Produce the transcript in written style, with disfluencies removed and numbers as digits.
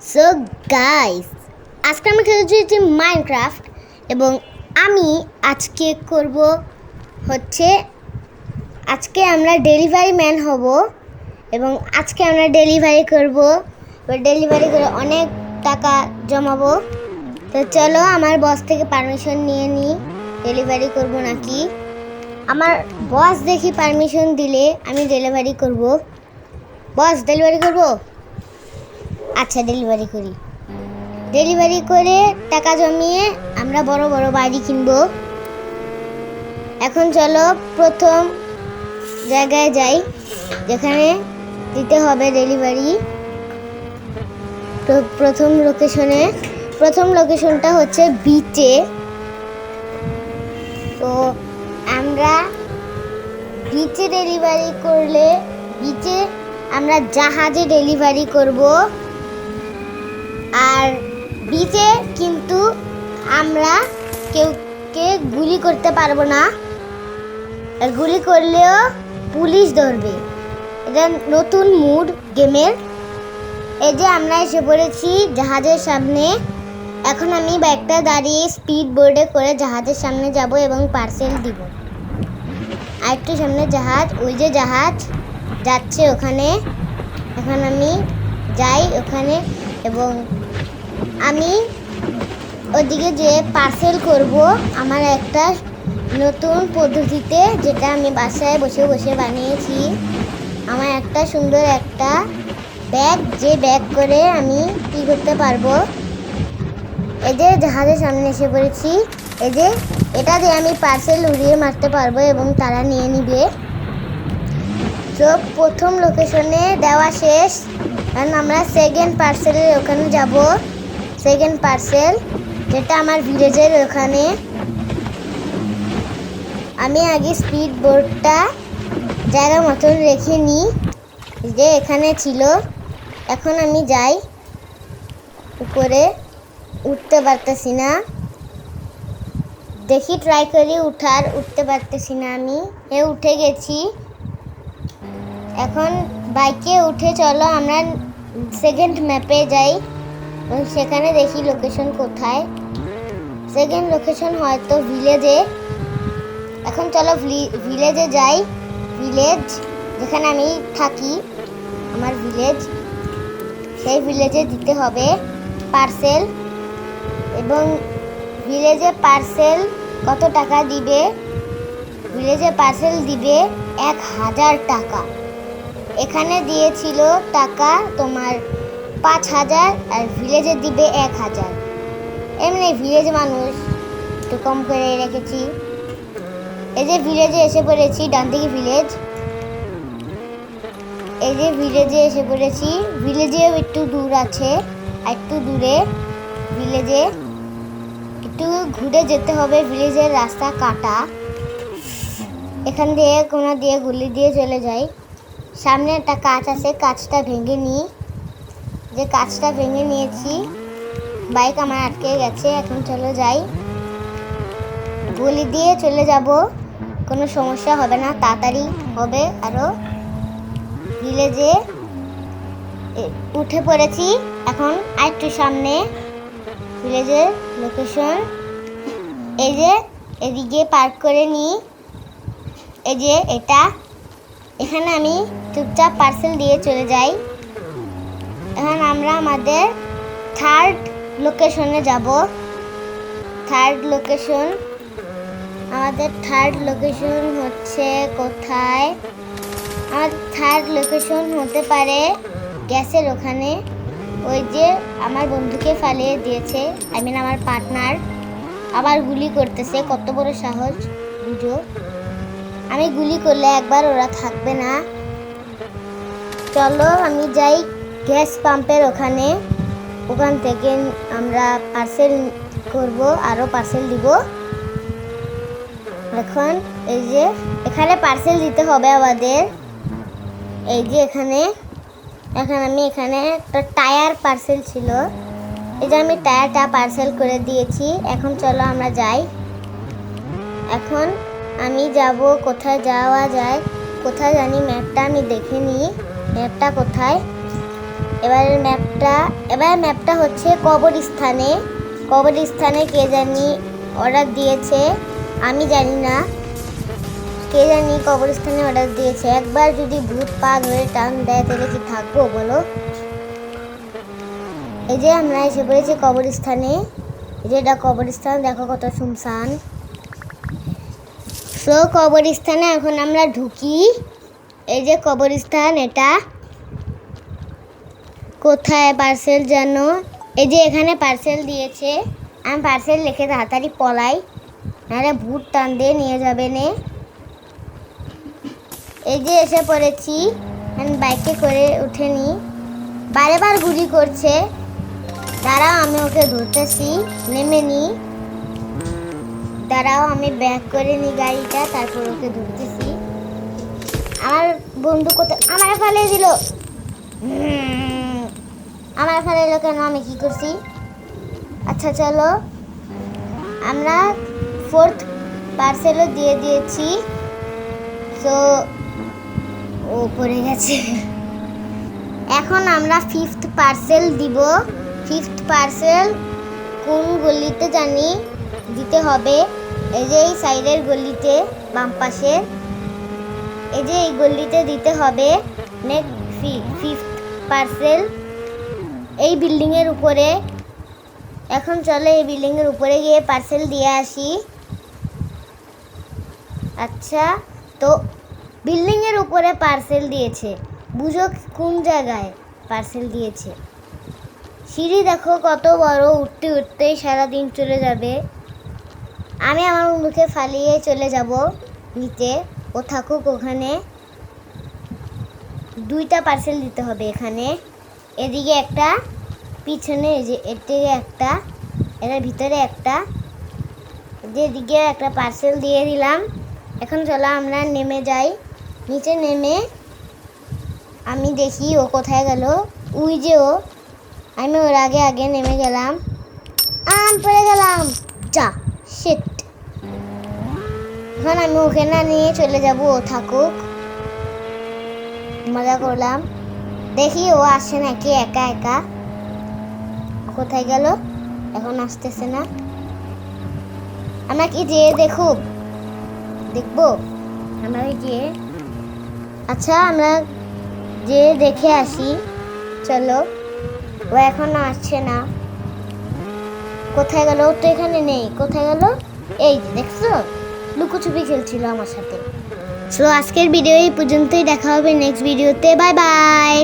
So guys, আজকে আমি খেলছি মাইনক্রাফট এবং আমি আজকে করব হচ্ছে আজকে আমরা ডেলিভারি ম্যান হব এবং আজকে আমরা ডেলিভারি করব। ডেলিভারি করে অনেক টাকা জমাবো। তো চলো আমার বস থেকে পারমিশন নিয়ে নিই ডেলিভারি করব নাকি। আমার বস দেখি পারমিশন দিলে আমি ডেলিভারি করব। বস ডেলিভারি করব, আচ্ছা ডেলিভারি করি। ডেলিভারি করে টাকা জমিয়ে আমরা বড় বড় বাড়ি কিনবো। এখন চলো প্রথম জায়গায় যাই যেখানে দিতে হবে ডেলিভারি। তো প্রথম লোকেশনটা হচ্ছে বিচে। তো আমরা বিচে ডেলিভারি করলে বিচে আমরা জাহাজে ডেলিভারি করব। আর বিচে কিন্তু আমরা কেউকে গুলি করতে পারবো না, আর গুলি করলেও পুলিশ ধরবে। এটা নতুন মুড গেমের। এই যে আমরা এসে পড়েছি জাহাজের সামনে। এখন আমি বাইকটা দাঁড়িয়ে স্পিড বোর্ডে করে জাহাজের সামনে যাব এবং পার্সেল দিব। আর একটু সামনে জাহাজ, ওই যে জাহাজ যাচ্ছে ওখানে। এখন আমি যাই ওখানে এবং আমি ওদিকে যে পার্সেল করব আমার একটা নতুন পদ্ধতিতে, যেটা আমি বাসায় বসে বসে বানিয়েছি। আমার একটা সুন্দর একটা ব্যাগ, যে ব্যাগ করে আমি কি করতে পারবো। এই যে জাহাজের সামনে এসে পড়েছি। এই যে এটা দিয়ে আমি পার্সেল উড়িয়ে মারতে পারবো এবং তারা নিয়ে নিবে। তো প্রথম লোকেশনে দেওয়া শেষ, কারণ আমরা সেকেন্ড পার্সেলের ওখানে যাব। সেকেন্ড পার্সেল যেটা আমার ভিলেজের ওখানে। আমি আগে স্পিড বোর্ডটা জায়গা মতন রেখে নিই, যে এখানে ছিল। এখন আমি যাই উপরে, উঠতে পারতেছি না। দেখি ট্রাই করি উঠতে পারতেছি না আমি। উঠে গেছি। এখন বাইকে উঠে চলো আমরা সেকেন্ড ম্যাপে যাই এবং সেখানে দেখি লোকেশন কোথায়। সেকেন্ড লোকেশন হয়তো ভিলেজে। এখন চলো ভিলেজে যাই। ভিলেজ যেখানে আমি থাকি, আমার ভিলেজ, সেই ভিলেজে দিতে হবে পার্সেল। এবং ভিলেজে পার্সেল কত টাকা দিবে? ভিলেজে পার্সেল দিবে 1000 টাকা। এখানে দিয়েছিল টাকা তোমার 5000 আর ভিলেজে দিবে 1000। এমনি ভিলেজ মানুষ একটু কম করে রেখেছি। এই যে ভিলেজে এসে পড়েছি, ডান দিকে ভিলেজ। এই যে ভিলেজে এসে পড়েছি। ভিলেজেও একটু দূর আছে, একটু দূরে ভিলেজে একটু ঘুরে যেতে হবে। ভিলেজের রাস্তা কাটা, এখান দিয়ে কোনা দিয়ে গুলি দিয়ে চলে যাই। সামনে একটা কাঁচ আছে, কাঁচটা ভেঙে নিই। যে কাঁচটা ভেঙে নিয়েছি, বাইক আমার আটকে গেছে। এখন চলো যাই, গুলি দিয়ে চলে যাব, কোনো সমস্যা হবে না, তাড়াতাড়ি হবে। আরও ভিলেজে উঠে পড়েছি। এখন আরেকটু সামনে ভিলেজের লোকেশন। এই যে এদিকে পার্ক করে নিই। এই যে এটা, এখানে আমি চুপচাপ পার্সেল দিয়ে চলে যাই। এখন আমরা আমাদের থার্ড লোকেশনে যাব। আমাদের থার্ড লোকেশন হচ্ছে কোথায়? আমার থার্ড লোকেশন হতে পারে গ্যাসের ওখানে। ওই যে আমার বন্ধুকে ফালিয়ে দিয়েছে, আমার পার্টনার আবার গুলি করতেছে। কত বড় সাহস বুঝো। আমি গুলি করলে একবার ওরা থাকবে না। চলো আমি যাই গ্যাস পাম্পের ওখানে। ওখান থেকে আমরা পার্সেল করব, আরও পার্সেল দিব। এখন এই যে এখানে পার্সেল দিতে হবে আমাদের। এই যে এখানে আমি এখানে একটা টায়ার পার্সেল ছিল, এই যে আমি টায়ারটা পার্সেল করে দিয়েছি। এখন চলো আমরা যাই। এখন আমি যাব, কোথায় যাওয়া যায়, কোথায় জানি ম্যাপটা আমি দেখে নিই। ম্যাপটা কোথায়? এবার ম্যাপটা হচ্ছে কবরস্থানে কে জানি অর্ডার দিয়েছে, আমি জানি না, কে জানি কবরস্থানে অর্ডার দিয়েছে। একবার যদি ভূত পা ধরে টান দেয় তাহলে কি থাকবো বলো? এই যে আমরা এসে পড়েছি কবরস্থানে। এই যে এটা কবরস্থান, দেখো কত শুনশান। সো কবরস্থানে এখন আমরা ঢুকি। এই যে কবরস্থান, এটা কোথায় পার্সেল যেন, এই যে এখানে পার্সেল দিয়েছে। আমি পার্সেল লিখে তাড়াতাড়ি পলাই, নাহলে ভূত টান দিয়ে নিয়ে যাবে নে। এই যে এসে পড়েছি, আমি বাইকে করে উঠেনি, বারেবার গুলি করছে। দাঁড়াও আমি ওকে ধরতেছি, নেমে নি। দাঁড়াও আমি ব্যাক করে নি গাড়িটা, তারপর ওকে ধরতেছি। আমার বন্ধু কোথায় আমার ফেলে দিল, আমার ফেলে দিল কেন? আমি কি করছি? আচ্ছা চলো, আমরা 4th পার্সেলও দিয়ে দিয়েছি। তো ও পড়ে গেছে। এখন আমরা 5th পার্সেল দিব। 5th পার্সেল কোন গলিতে জানি দিতে হবে। এই যে এই সাইডের গলিতে, বাম পাশে, এই যে এই গলিতে দিতে হবে। নেক্সট 5th পার্সেল এই বিল্ডিং এর উপরে। এখন চলে এই বিল্ডিং এর উপরে গিয়ে পার্সেল দিয়ে আসি। আচ্ছা, তো বিল্ডিং এর উপরে পার্সেল দিয়েছে, বুঝো কোন জায়গায় পার্সেল দিয়েছে। সিঁড়ি দেখো কত বড়, উঠতে উঠতেই সারাদিন চলে যাবে। আমি আমার মুখে ফালিয়ে চলে যাব নিতে, ও থাকুক ওখানে। 2টা পার্সেল দিতে হবে এখানে, এদিকে একটা, পিছনে এই যে এদিকে একটা, এটার ভিতরে একটা, যেদিকে একটা পার্সেল দিয়ে দিলাম। এখন চলো আমরা নেমে যাই। নিচে নেমে আমি দেখি ও কোথায় গেল। উই যে ও, আমি ওর আগে আগে নেমে গেলাম। পড়ে গেলাম, যা শিট। এখন আমি ওকে না নিয়ে চলে যাব, ও থাকুক, মজা করলাম। দেখি ও আসে নাকি একা একা। কোথায় গেল? এখন আসতেছে না। আমরা কি যেয়ে দেখবো আমরা গিয়ে। আচ্ছা আমরা যে দেখে আসি, চলো। ও এখনো আসছে না, কোথায় গেল? ও তো এখানে নেই, কোথায় গেল? এই দেখছো, লুকোচুপি খেলছিল আমার সাথে। সো আজকের ভিডিও এই পর্যন্তই, দেখা হবে নেক্সট ভিডিওতে। Bye bye.